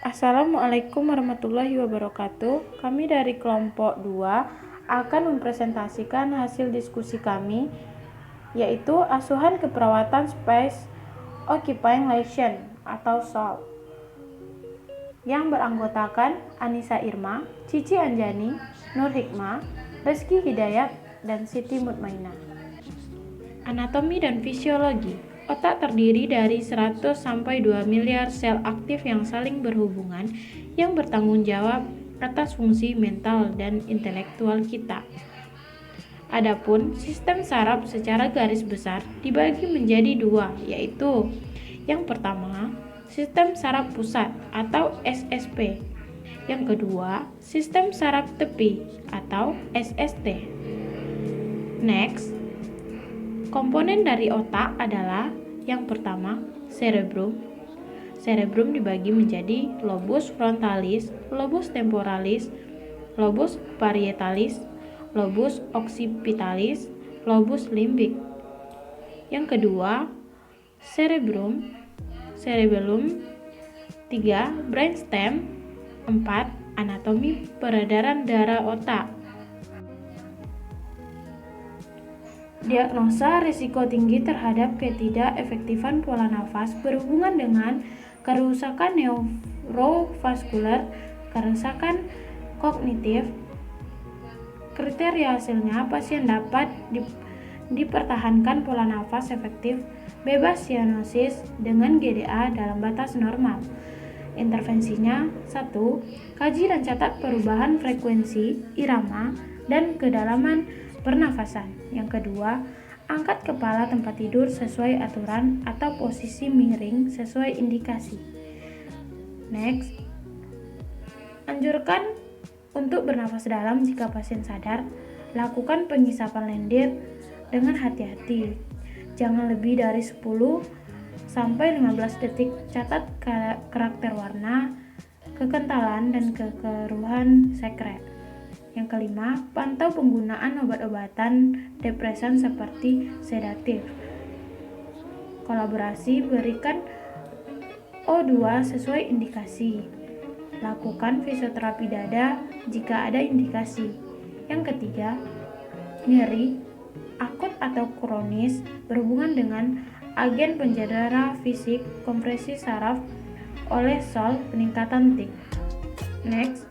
Assalamualaikum warahmatullahi wabarakatuh. Kami dari kelompok 2 akan mempresentasikan hasil diskusi kami, yaitu asuhan keperawatan Space Occupying Lesion atau SOL, yang beranggotakan Anissa Irma, Cici Anjani, Nur Hikmah, Rizky Hidayat, dan Siti Mutmainah. Anatomi dan fisiologi. Otak terdiri dari 100 sampai 2 miliar sel aktif yang saling berhubungan yang bertanggung jawab atas fungsi mental dan intelektual kita. Adapun sistem saraf secara garis besar dibagi menjadi dua, yaitu yang pertama, sistem saraf pusat atau SSP. Yang kedua, sistem saraf tepi atau SST. Next, komponen dari otak adalah yang pertama, cerebrum. Cerebrum dibagi menjadi lobus frontalis, lobus temporalis, lobus parietalis, lobus occipitalis, lobus limbik. Yang kedua, cerebellum. 3. Brainstem. 4. Anatomi peredaran darah otak. Diagnosa risiko tinggi terhadap ketidakefektifan pola nafas berhubungan dengan kerusakan neurovaskular, kerusakan kognitif. Kriteria hasilnya, pasien dapat dipertahankan pola nafas efektif bebas sianosis dengan GDA dalam batas normal. Intervensinya: 1. Kaji dan catat perubahan frekuensi, irama, dan kedalaman pernafasan. Yang kedua, angkat kepala tempat tidur sesuai aturan atau posisi miring sesuai indikasi. Next, anjurkan untuk bernafas dalam jika pasien sadar. Lakukan pengisapan lendir dengan hati-hati. Jangan lebih dari 10 sampai 15 detik. Catat karakter warna, kekentalan, dan kekeruhan sekret. Yang kelima, pantau penggunaan obat-obatan depresan seperti sedatif. Kolaborasi, berikan O2 sesuai indikasi. Lakukan fisioterapi dada jika ada indikasi. Yang ketiga, nyeri akut atau kronis berhubungan dengan agen pencedera fisik, kompresi saraf oleh SOL, peningkatan tik. Next,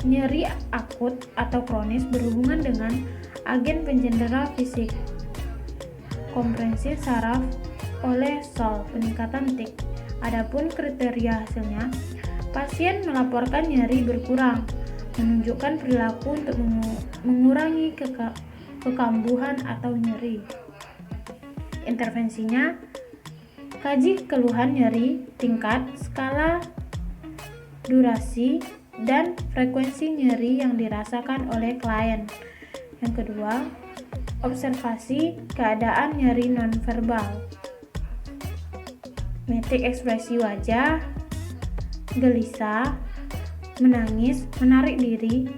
nyeri akut atau kronis berhubungan dengan agen pencedera fisik, kompresi saraf oleh SOL, peningkatan tik. Adapun kriteria hasilnya, pasien melaporkan nyeri berkurang, menunjukkan perilaku untuk mengurangi kekambuhan atau nyeri. Intervensinya, kaji keluhan nyeri, tingkat, skala, durasi, dan frekuensi nyeri yang dirasakan oleh klien. Yang kedua, observasi keadaan nyeri nonverbal, metik ekspresi wajah, gelisah, menangis, menarik diri,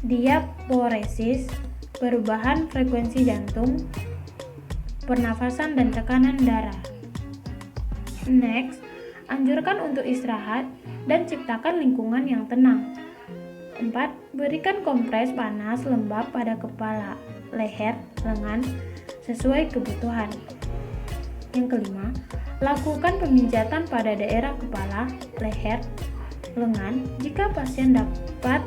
diaporesis, perubahan frekuensi jantung, pernafasan, dan tekanan darah. Next, anjurkan untuk istirahat dan ciptakan lingkungan yang tenang. 4. Berikan kompres panas lembab pada kepala, leher, lengan sesuai kebutuhan. Yang kelima, lakukan pemijatan pada daerah kepala, leher, lengan jika pasien dapat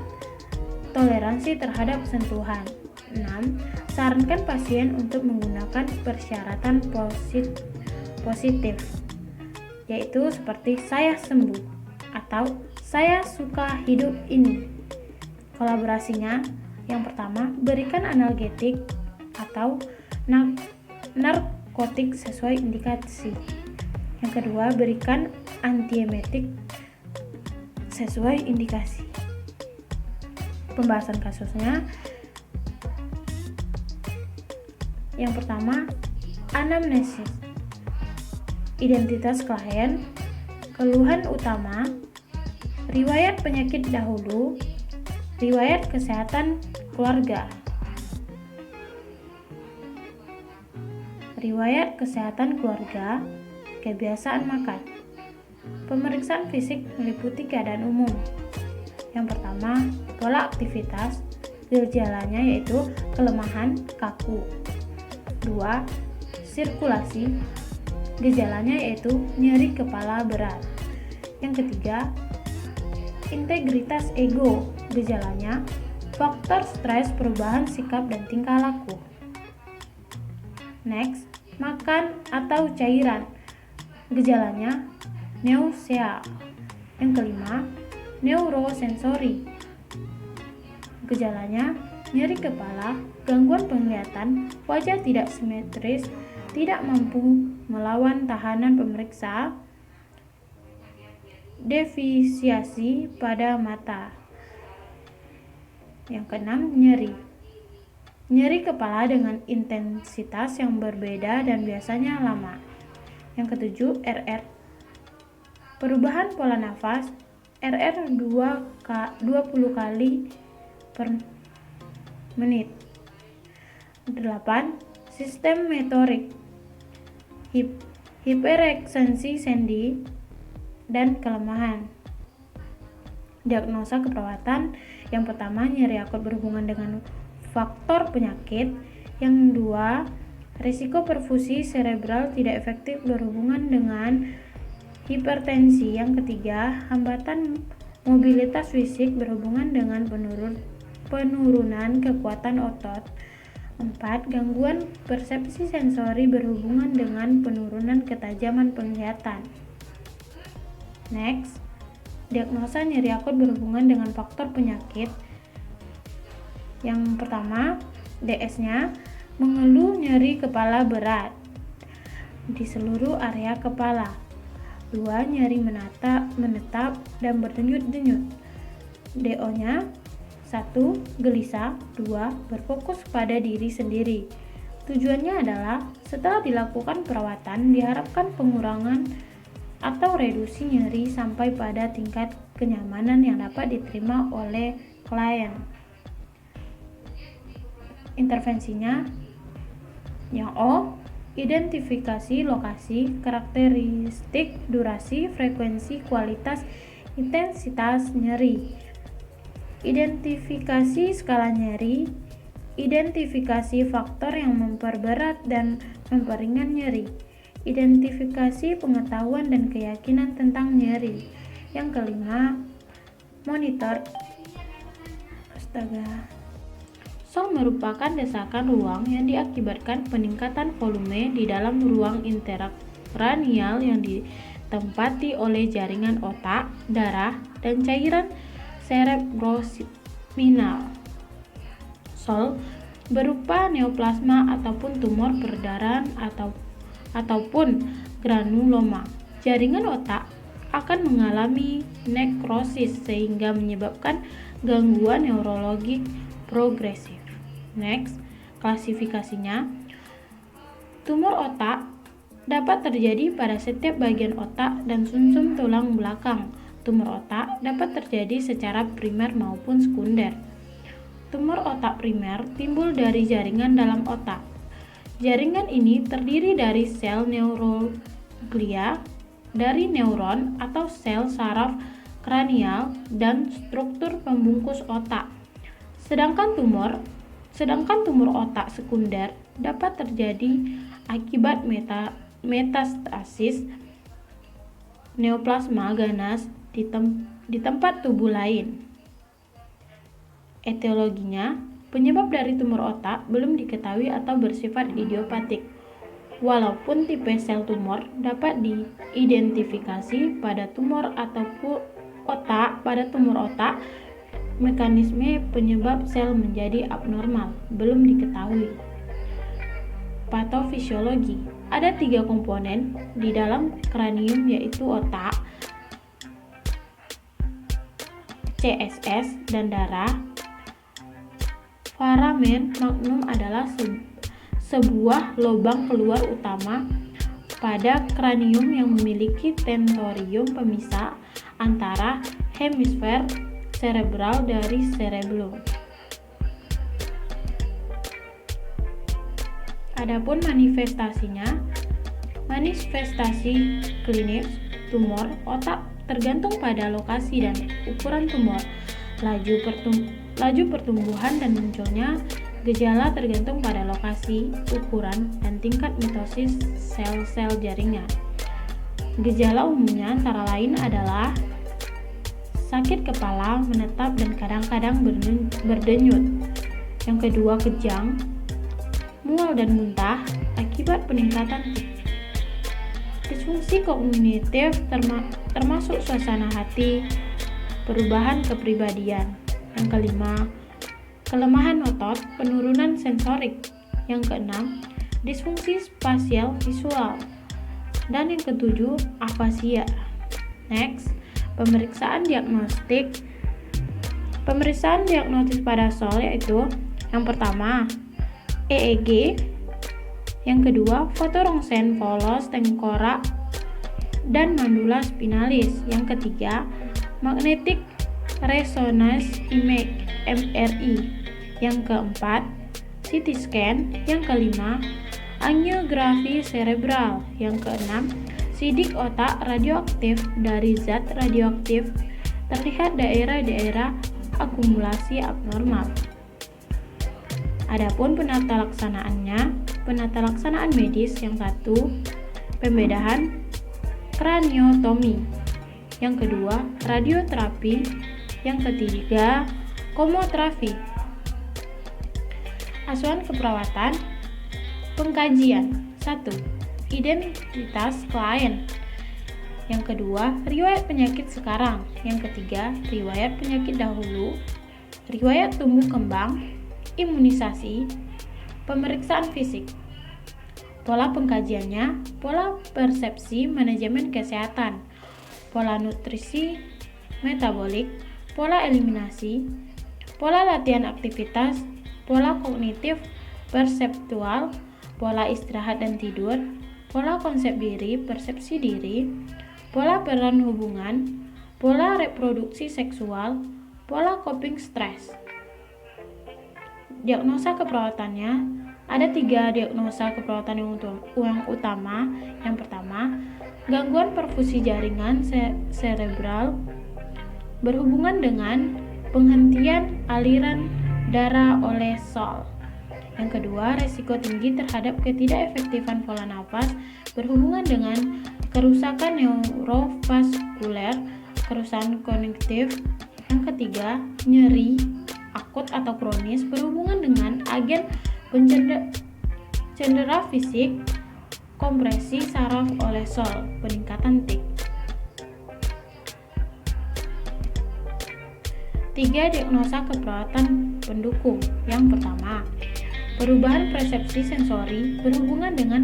toleransi terhadap sentuhan. 6. Sarankan pasien untuk menggunakan persyaratan positif, yaitu seperti saya sembuh atau saya suka hidup ini. Kolaborasinya, yang pertama, berikan analgetik atau narkotik sesuai indikasi. Yang kedua, berikan antiemetik sesuai indikasi. Pembahasan kasusnya, yang pertama, anamnesis. Identitas klien, keluhan utama, riwayat penyakit dahulu, riwayat kesehatan keluarga. Riwayat kesehatan keluarga, kebiasaan makan. Pemeriksaan fisik meliputi keadaan umum. Yang pertama, pola aktivitas. Gejalanya yaitu kelemahan, kaku. 2. Sirkulasi. Gejalanya yaitu nyeri kepala berat. Yang ketiga, integritas ego. Gejalanya faktor stres, perubahan sikap dan tingkah laku. Next, makan atau cairan. Gejalanya nausea. Yang kelima, neurosensori. Gejalanya nyeri kepala, gangguan penglihatan, wajah tidak simetris, tidak mampu melawan tahanan pemeriksa, defisiasi pada mata. Yang keenam, nyeri. Nyeri kepala dengan intensitas yang berbeda dan biasanya lama. Yang ketujuh, RR. Perubahan pola nafas. RR 20 kali per menit. 8. Sistem motorik. Hiperekstensi sendi dan kelemahan. Diagnosa keperawatan. Yang pertama, nyeri akut berhubungan dengan faktor penyakit. Yang kedua, risiko perfusi cerebral tidak efektif berhubungan dengan hipertensi. Yang ketiga, hambatan mobilitas fisik berhubungan dengan penurunan kekuatan otot. 4. Gangguan persepsi sensori berhubungan dengan penurunan ketajaman penglihatan. Next, diagnosa nyeri akut berhubungan dengan faktor penyakit. Yang pertama, DS-nya mengeluh nyeri kepala berat di seluruh area kepala. 2. Nyeri menetap dan berdenyut-denyut. DO-nya 1. Gelisah. 2. Berfokus pada diri sendiri. Tujuannya adalah setelah dilakukan perawatan diharapkan pengurangan atau reduksi nyeri sampai pada tingkat kenyamanan yang dapat diterima oleh klien. Intervensinya yang O, identifikasi lokasi, karakteristik, durasi, frekuensi, kualitas, intensitas nyeri. Identifikasi skala nyeri. Identifikasi faktor yang memperberat dan memperingan nyeri. Identifikasi pengetahuan dan keyakinan tentang nyeri. Yang kelima, monitor. Shock merupakan desakan ruang yang diakibatkan peningkatan volume di dalam ruang interkranial yang ditempati oleh jaringan otak, darah, dan cairan cerebrospinal. Shock berupa neoplasma ataupun tumor perdarahan ataupun granuloma. Jaringan otak akan mengalami nekrosis sehingga menyebabkan gangguan neurologik progresif. Next, klasifikasinya. Tumor otak dapat terjadi pada setiap bagian otak dan sumsum tulang belakang. Tumor otak dapat terjadi secara primer maupun sekunder. Tumor otak primer timbul dari jaringan dalam otak. Jaringan ini terdiri dari sel neuroglia, dari neuron atau sel saraf kranial, dan struktur pembungkus otak. Sedangkan tumor otak sekunder dapat terjadi akibat metastasis neoplasma ganas di tempat tubuh lain. Etiologinya, penyebab dari tumor otak belum diketahui atau bersifat idiopatik. Walaupun tipe sel tumor dapat diidentifikasi pada tumor otak, mekanisme penyebab sel menjadi abnormal belum diketahui. Patofisiologi. Ada 3 komponen di dalam kranium yaitu otak, CSS, dan darah. Foramen magnum adalah sebuah lubang keluar utama pada kranium yang memiliki tentorium pemisah antara hemisfer cerebral dari cerebellum. Adapun manifestasi klinis, tumor otak tergantung pada lokasi dan ukuran tumor, laju pertumbuhan dan munculnya gejala tergantung pada lokasi, ukuran, dan tingkat mitosis sel-sel jaringan. Gejala umumnya antara lain adalah sakit kepala, menetap, dan kadang-kadang berdenyut. Yang kedua, kejang, mual dan muntah akibat peningkatan disfungsi kognitif termasuk suasana hati, perubahan kepribadian. Yang kelima, kelemahan otot, penurunan sensorik. Yang keenam, disfungsi spasial visual. Dan yang ketujuh, afasia. Next, pemeriksaan diagnostik. Pemeriksaan diagnostis pada SOL yaitu yang pertama, EEG, yang kedua, foto rongsen polos tengkorak dan mandula spinalis, yang ketiga, magnetic resonance image MRI, yang keempat, CT scan, yang kelima, angiografi cerebral, yang keenam, sidik otak radioaktif dari zat radioaktif terlihat daerah-daerah akumulasi abnormal. Adapun penata laksanaan medis yang satu, pembedahan kraniotomi, yang kedua, radioterapi, yang ketiga, komoterapi. Asuhan keperawatan, pengkajian. 1. Identitas klien. Yang kedua, riwayat penyakit sekarang. Yang ketiga, riwayat penyakit dahulu, riwayat tumbuh kembang, imunisasi, pemeriksaan fisik. Pola pengkajiannya, pola persepsi manajemen kesehatan, pola nutrisi metabolik, pola eliminasi, pola latihan aktivitas, pola kognitif perseptual, pola istirahat dan tidur, pola konsep diri, persepsi diri, pola peran hubungan, pola reproduksi seksual, pola coping stres. Diagnosa keperawatannya, ada 3 diagnosa keperawatan yang utama. Yang pertama, gangguan perfusi jaringan cerebral berhubungan dengan penghentian aliran darah oleh SOL. Yang kedua, resiko tinggi terhadap ketidakefektifan pola nafas berhubungan dengan kerusakan neurovaskuler, kerusakan kognitif. Yang ketiga, nyeri akut atau kronis berhubungan dengan agen pencendera fisik, kompresi saraf oleh SOL, peningkatan tik. 3 diagnosa keperawatan pendukung. Yang pertama, perubahan persepsi sensori berhubungan dengan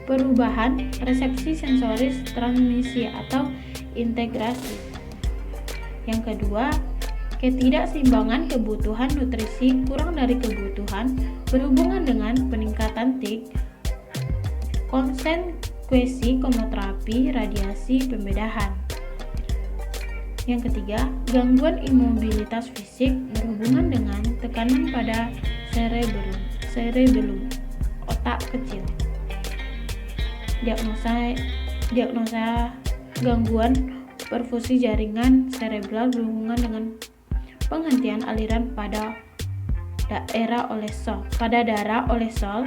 perubahan resepsi sensoris transmisi atau integrasi. Yang kedua, ketidakseimbangan kebutuhan nutrisi kurang dari kebutuhan berhubungan dengan peningkatan tik, konsekuensi kemoterapi, radiasi, pembedahan. Yang ketiga, gangguan imobilitas fisik berhubungan dengan tekanan pada cerebellum, otak kecil. Diagnosa gangguan perfusi jaringan cerebral berhubungan dengan penghentian aliran pada darah oleh SOL.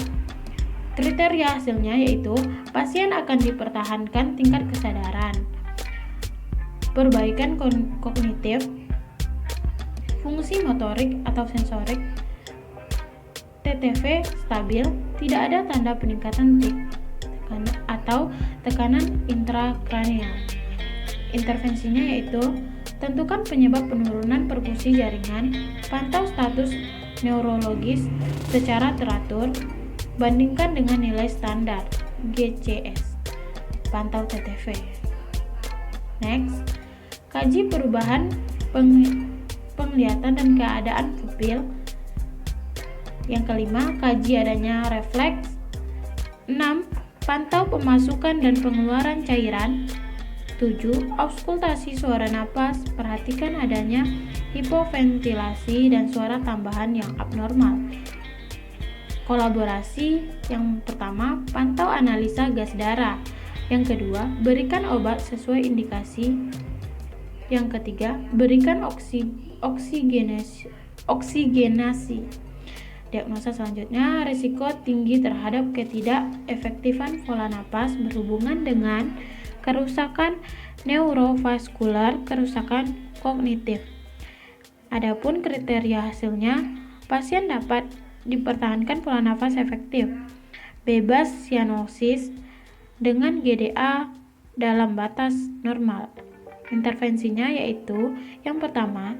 Kriteria hasilnya yaitu pasien akan dipertahankan tingkat kesadaran, perbaikan kognitif, fungsi motorik atau sensorik, TTV stabil, tidak ada tanda peningkatan tik atau tekanan intrakranial. Intervensinya yaitu tentukan penyebab penurunan perfusi jaringan, pantau status neurologis secara teratur, bandingkan dengan nilai standar GCS, pantau TTV. Next, kaji perubahan penglihatan dan keadaan pupil. Yang kelima, kaji adanya refleks. 6. Pantau pemasukan dan pengeluaran cairan. 7. Auskultasi suara napas, perhatikan adanya hipoventilasi dan suara tambahan yang abnormal. Kolaborasi yang pertama, pantau analisa gas darah. Yang kedua, berikan obat sesuai indikasi. Yang ketiga, berikan oksigenasi. Diagnosa selanjutnya, risiko tinggi terhadap ketidakefektifan pola napas berhubungan dengan kerusakan neurovaskular, kerusakan kognitif. Adapun kriteria hasilnya, pasien dapat dipertahankan pola nafas efektif, bebas sianosis dengan GDA dalam batas normal. Intervensinya yaitu yang pertama,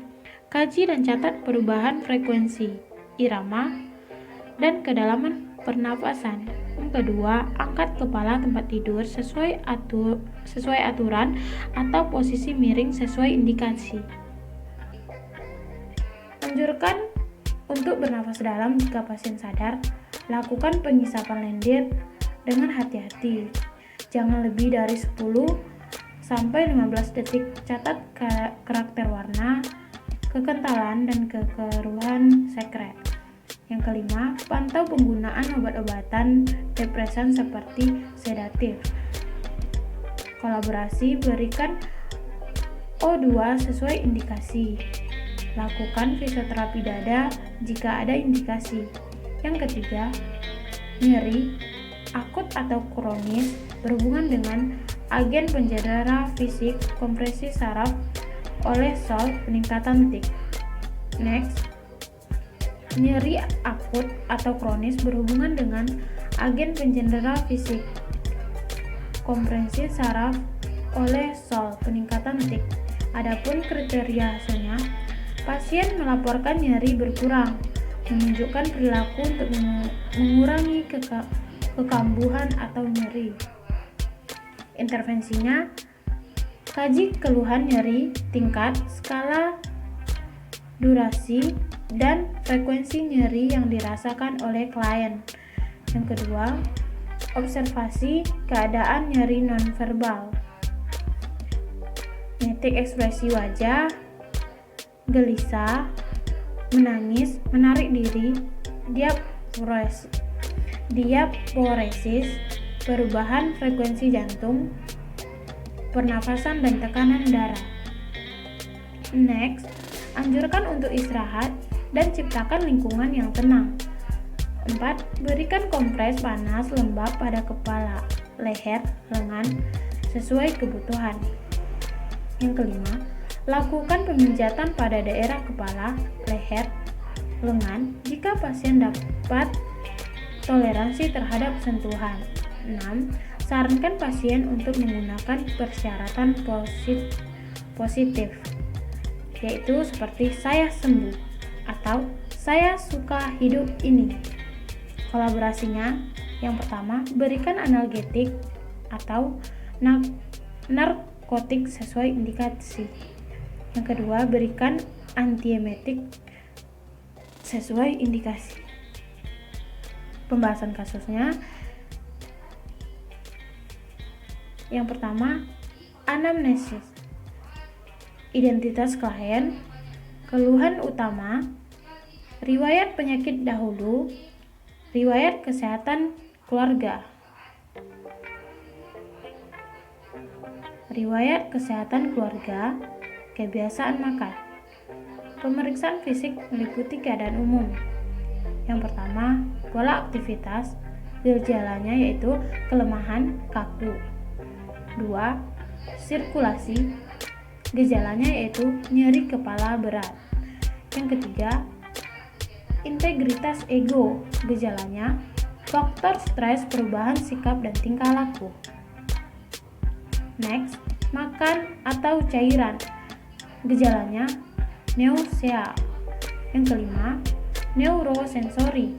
kaji dan catat perubahan frekuensi, irama, dan kedalaman pernafasan. Yang kedua, angkat kepala tempat tidur sesuai aturan atau posisi miring sesuai indikasi. Anjurkan untuk bernafas dalam jika pasien sadar. Lakukan pengisapan lendir dengan hati-hati. Jangan lebih dari 10-15 detik. Catat karakter warna, kekentalan, dan kekeruhan sekret. Yang kelima, pantau penggunaan obat-obatan depresan seperti sedatif. Kolaborasi, berikan O2 sesuai indikasi. Lakukan fisioterapi dada jika ada indikasi. Yang ketiga, nyeri akut atau kronis berhubungan dengan agen pencedera fisik, kompresi saraf oleh sol, peningkatan tik. Next, nyeri akut atau kronis berhubungan dengan agen pencedera fisik, kompresi saraf oleh sol, peningkatan tik. Adapun kriteria hasilnya, pasien melaporkan nyeri berkurang, menunjukkan perilaku untuk mengurangi kekambuhan atau nyeri. Intervensinya, kaji keluhan nyeri, tingkat, skala, durasi, dan frekuensi nyeri yang dirasakan oleh klien. Yang kedua, observasi keadaan nyeri nonverbal. Nitik ekspresi wajah, gelisah, menangis, menarik diri, diaporesis, perubahan frekuensi jantung, pernafasan dan tekanan darah. Next, anjurkan untuk istirahat dan ciptakan lingkungan yang tenang. 4. Berikan kompres panas lembab pada kepala, leher, lengan sesuai kebutuhan. Yang kelima, lakukan pemijatan pada daerah kepala, leher, lengan jika pasien dapat toleransi terhadap sentuhan. 6. Sarankan pasien untuk menggunakan persyaratan positif, yaitu seperti saya sembuh atau saya suka hidup ini. Kolaborasinya, yang pertama, berikan analgetik atau narkotik sesuai indikasi. Yang kedua, berikan antiemetik sesuai indikasi. Pembahasan kasusnya, yang pertama, anamnesis, identitas klien, keluhan utama, riwayat penyakit dahulu, riwayat kesehatan keluarga, kebiasaan makan. Pemeriksaan fisik meliputi keadaan umum. Yang pertama, pola aktivitas, gejalanya yaitu kelemahan, kaku. 2. Sirkulasi, gejalanya yaitu nyeri kepala berat. Yang ketiga, integritas ego, gejalanya faktor stres, perubahan sikap dan tingkah laku. Next, makan atau cairan, gejalanya nausea. Yang kelima, neurosensori,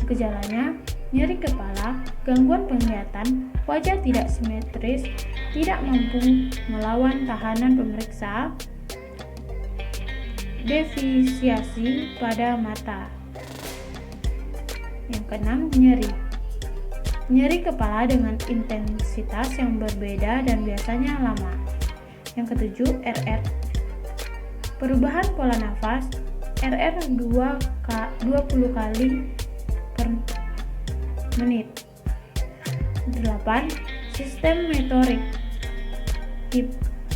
gejalanya nyeri kepala, gangguan penglihatan, wajah tidak simetris, tidak mampu melawan tahanan pemeriksa, defisiasi pada mata. Yang keenam, nyeri kepala dengan intensitas yang berbeda dan biasanya lama. Yang ketujuh, RR, perubahan pola nafas, RR 20 kali per menit. 8. sistem motorik,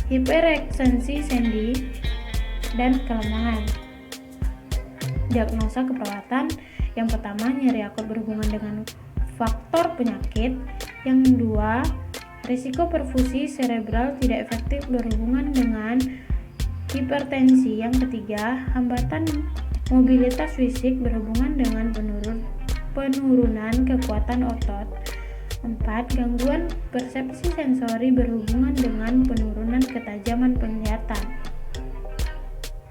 hiperekstensi sendi, dan kelemahan. Diagnosa keperawatan yang pertama, nyeri akut berhubungan dengan faktor penyakit. Yang kedua, risiko perfusi cerebral tidak efektif berhubungan dengan hipertensi. Yang ketiga, hambatan mobilitas fisik berhubungan dengan penurunan kekuatan otot. 4. Gangguan persepsi sensori berhubungan dengan penurunan ketajaman penglihatan.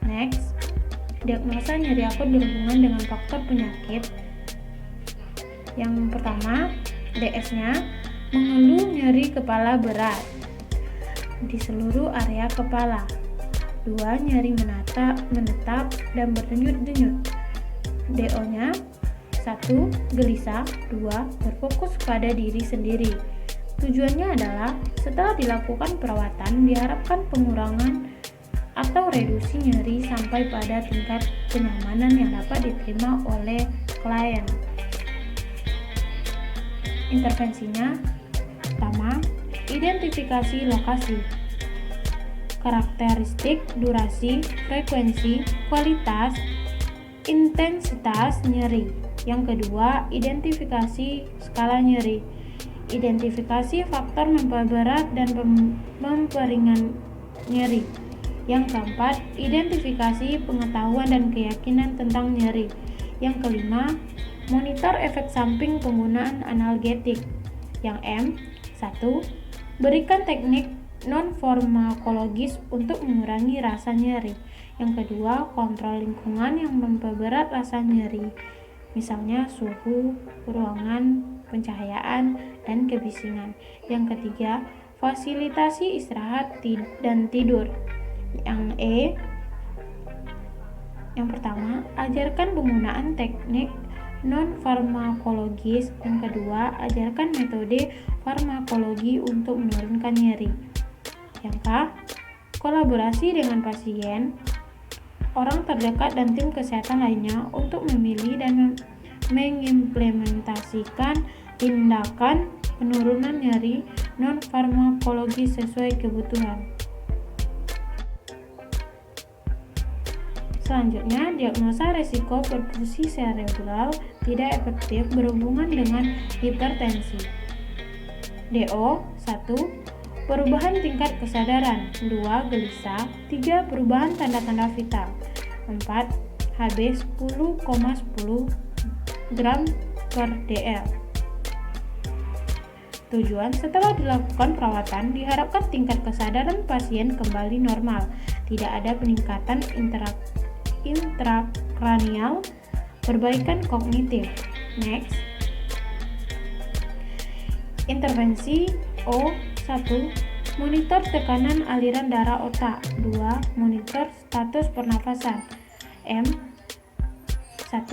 Next, diagnosa nyeri akut berhubungan dengan faktor penyakit. Yang pertama, DS-nya mengeluh nyeri kepala berat di seluruh area kepala. 2. Nyeri menetap dan berdenyut-denyut. DO-nya 1. Gelisah. 2. Berfokus pada diri sendiri. Tujuannya adalah setelah dilakukan perawatan diharapkan pengurangan atau reduksi nyeri sampai pada tingkat kenyamanan yang dapat diterima oleh klien. Intervensinya, pertama, identifikasi lokasi, karakteristik, durasi, frekuensi, kualitas, intensitas nyeri. Yang kedua, identifikasi skala nyeri, identifikasi faktor memperberat dan memperingan nyeri. Yang keempat, identifikasi pengetahuan dan keyakinan tentang nyeri. Yang kelima, monitor efek samping penggunaan analgetik. Yang M, 1. Berikan teknik non-farmakologis untuk mengurangi rasa nyeri. Yang kedua, kontrol lingkungan yang memperberat rasa nyeri, misalnya suhu ruangan, pencahayaan, dan kebisingan. Yang ketiga, fasilitasi istirahat dan tidur. Yang E, yang pertama, ajarkan penggunaan teknik non-farmakologis. Yang kedua, ajarkan metode farmakologi untuk menurunkan nyeri. Yang K, kolaborasi dengan pasien, orang terdekat, dan tim kesehatan lainnya untuk memilih dan mengimplementasikan tindakan penurunan nyeri non-farmakologi sesuai kebutuhan. Selanjutnya, diagnosa resiko perfusi cerebral tidak efektif berhubungan dengan hipertensi. DO 1. Perubahan tingkat kesadaran. 2. Gelisah. 3. Perubahan tanda-tanda vital. 4. Hb 10,10 gram per dl. Tujuan, setelah dilakukan perawatan, diharapkan tingkat kesadaran pasien kembali normal, tidak ada peningkatan intrakranial, perbaikan kognitif. Next, intervensi O1. Monitor tekanan aliran darah otak. 2. Monitor status pernafasan. M1.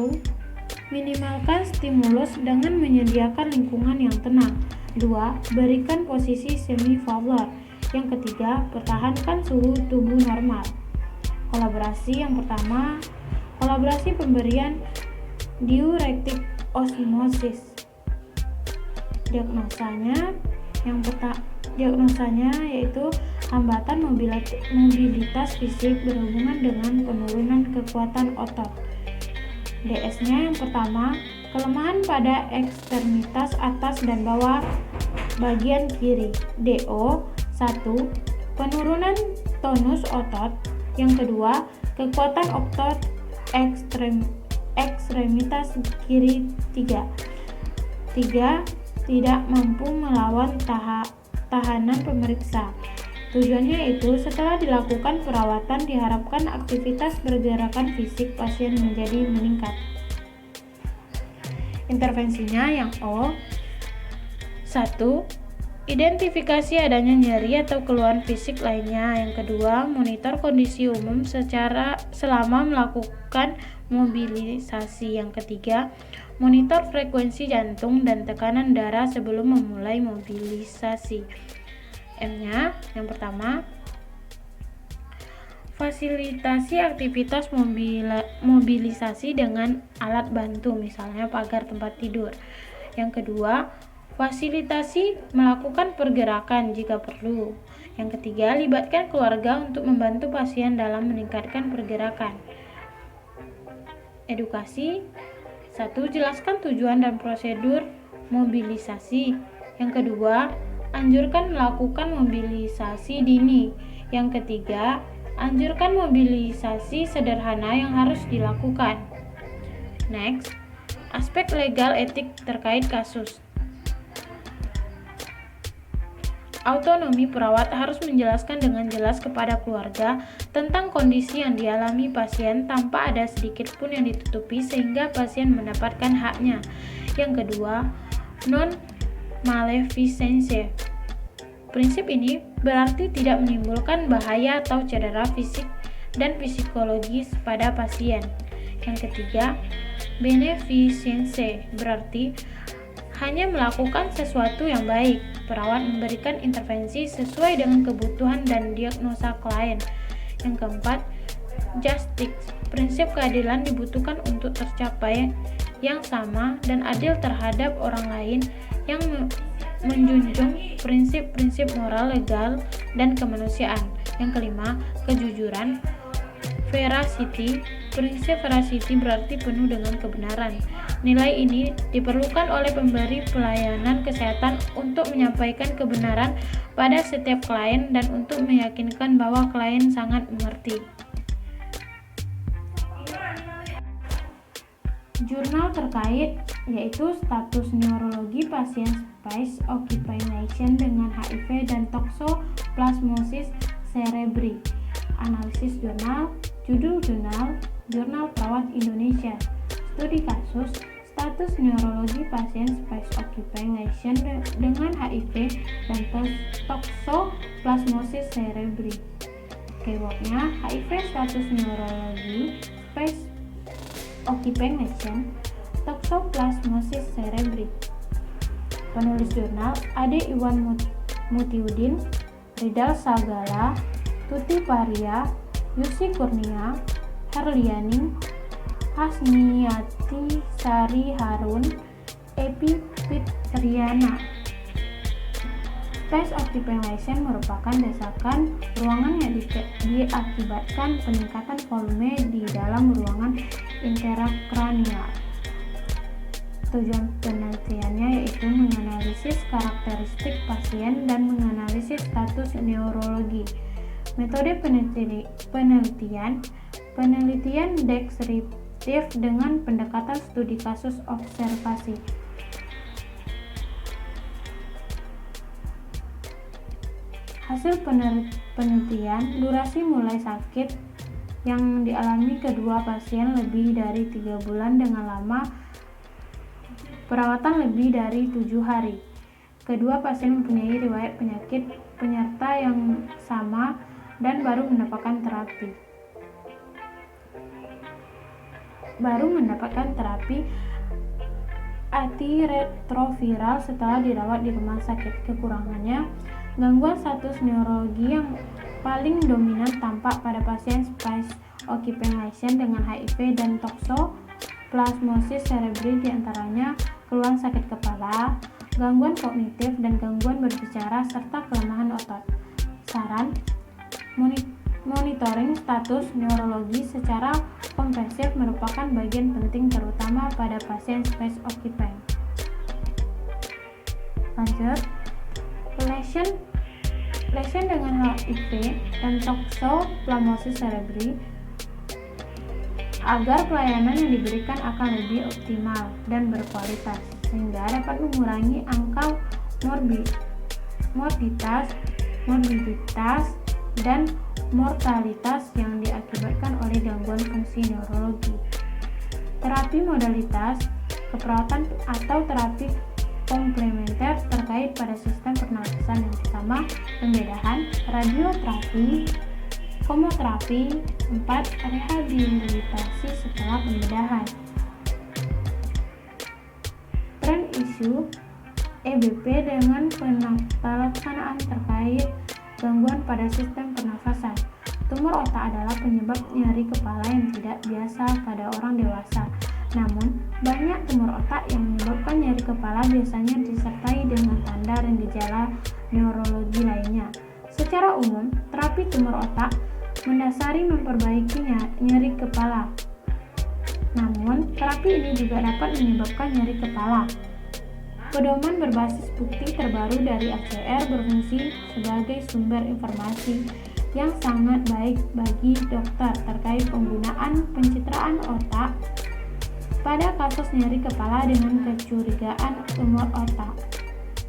Minimalkan stimulus dengan menyediakan lingkungan yang tenang. 2. Berikan posisi semi-fowler. Yang ketiga, pertahankan suhu tubuh normal. Kolaborasi yang pertama, kolaborasi pemberian diuretik osmosis. Diagnosanya yaitu hambatan mobilitas fisik berhubungan dengan penurunan kekuatan otot. DS-nya yang pertama, kelemahan pada ekstremitas atas dan bawah bagian kiri. DO 1. Penurunan tonus otot. Yang kedua, kekuatan otot ekstremitas kiri 3. Tidak mampu melawan tahanan pemeriksa. Tujuannya itu setelah dilakukan perawatan diharapkan aktivitas pergerakan fisik pasien menjadi meningkat. Intervensinya yang O 1. Identifikasi adanya nyeri atau keluhan fisik lainnya. Yang kedua, monitor kondisi umum selama melakukan mobilisasi. Yang ketiga, monitor frekuensi jantung dan tekanan darah sebelum memulai mobilisasi. M-nya yang pertama, fasilitasi aktivitas mobilisasi dengan alat bantu, misalnya pagar tempat tidur. Yang kedua, Fasilitasi melakukan pergerakan jika perlu. Yang ketiga, libatkan keluarga untuk membantu pasien dalam meningkatkan pergerakan. Edukasi. 1. Jelaskan tujuan dan prosedur mobilisasi. Yang kedua, anjurkan melakukan mobilisasi dini. Yang ketiga, anjurkan mobilisasi sederhana yang harus dilakukan. Next, aspek legal etik terkait kasus. Autonomi perawat harus menjelaskan dengan jelas kepada keluarga tentang kondisi yang dialami pasien tanpa ada sedikit pun yang ditutupi sehingga pasien mendapatkan haknya. Yang kedua, non-maleficence. Prinsip ini berarti tidak menimbulkan bahaya atau cedera fisik dan psikologis pada pasien. Yang ketiga, beneficence berarti hanya melakukan sesuatu yang baik. Perawat memberikan intervensi sesuai dengan kebutuhan dan diagnosa klien. Yang keempat, justice. Prinsip keadilan dibutuhkan untuk tercapai yang sama dan adil terhadap orang lain yang menjunjung prinsip-prinsip moral, legal, dan kemanusiaan. Yang kelima, kejujuran. Veracity. Prinsip veracity berarti penuh dengan kebenaran. Nilai ini diperlukan oleh pemberi pelayanan kesehatan untuk menyampaikan kebenaran pada setiap klien dan untuk meyakinkan bahwa klien sangat mengerti. Jurnal terkait yaitu status neurologi pasien space occupation dengan HIV dan toxoplasmosis cerebri. Analisis jurnal, judul jurnal, Jurnal Perawat Indonesia. Studi kasus, status neurologi pasien space occupation dengan HIV dan toxoplasmosis cerebri. Keywordnya HIV, status neurologi, space occupation, toxoplasmosis cerebri. Penulis jurnal Ade Iwan Mutiudin, Ridal Sagala, Tuti Paria, Yusi Kurnia, Herliani, Hasniati Sari Harun, Epi Fitriana. Space occupation merupakan desakan ruangan yang diakibatkan peningkatan volume di dalam ruangan intrakranial. Tujuan penelitiannya yaitu menganalisis karakteristik pasien dan menganalisis status neurologi. Metode penelitian deskriptif dengan pendekatan studi kasus observasi. Hasil penelitian, durasi mulai sakit yang dialami kedua pasien lebih dari 3 bulan dengan lama perawatan lebih dari 7 hari. Kedua pasien mempunyai riwayat penyakit penyerta yang sama dan baru mendapatkan terapi antiretroviral setelah dirawat di rumah sakit. Kekurangannya, gangguan status neurologi yang paling dominan tampak pada pasien space occupation dengan HIV dan toxoplasmosis cerebri, diantaranya keluhan sakit kepala, gangguan kognitif dan gangguan berbicara serta kelemahan otot. Saran: monitoring status neurologi secara komprehensif merupakan bagian penting terutama pada pasien space occupation. Lanjut, lesion dengan HIV dan toxoplasmosis cerebri. Agar pelayanan yang diberikan akan lebih optimal dan berkualitas sehingga dapat mengurangi angka morbiditas dan mortalitas yang diakibatkan oleh gangguan fungsi neurologi. Terapi modalitas keperawatan atau terapi komplementer terkait pada sistem pernafasan yang pertama, pembedahan, radioterapi, kemoterapi. 4. Rehabilitasi setelah pembedahan. Tren isu EBP dengan pelaksanaan terkait gangguan pada sistem pernafasan. Tumor otak adalah penyebab nyeri kepala yang tidak biasa pada orang dewasa. Namun, banyak tumor otak yang menyebabkan nyeri kepala biasanya disertai dengan tanda dan gejala neurologi lainnya. Secara umum, terapi tumor otak mendasari memperbaiki nyeri kepala. Namun, terapi ini juga dapat menyebabkan nyeri kepala. Pedoman berbasis bukti terbaru dari ACR berfungsi sebagai sumber informasi yang sangat baik bagi dokter terkait penggunaan pencitraan otak pada kasus nyeri kepala dengan kecurigaan tumor otak.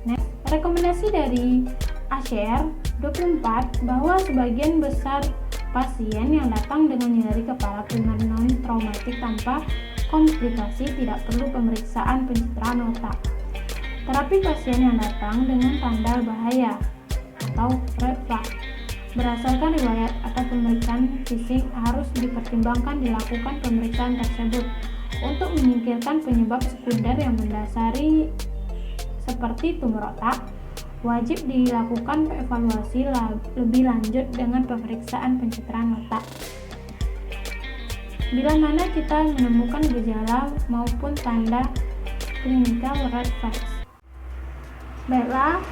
Next, rekomendasi dari ACR 24 bahwa sebagian besar pasien yang datang dengan nyeri kepala primer non-traumatik tanpa komplikasi tidak perlu pemeriksaan pencitraan otak. Terapi pasien yang datang dengan tanda bahaya atau red flag berdasarkan riwayat atau pemeriksaan fisik harus dipertimbangkan dilakukan pemeriksaan tersebut untuk menyingkirkan penyebab sekunder yang mendasari seperti tumor otak. Wajib dilakukan evaluasi lebih lanjut dengan pemeriksaan pencitraan otak. Bila mana kita menemukan gejala maupun tanda klinikal red flags. Baiklah,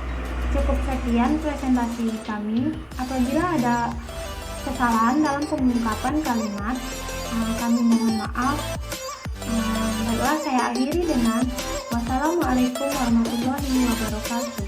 cukup sekian presentasi kami. Apabila ada kesalahan dalam pengungkapan kalimat, kami mohon maaf. Baiklah, saya akhiri dengan wassalamualaikum warahmatullahi wabarakatuh.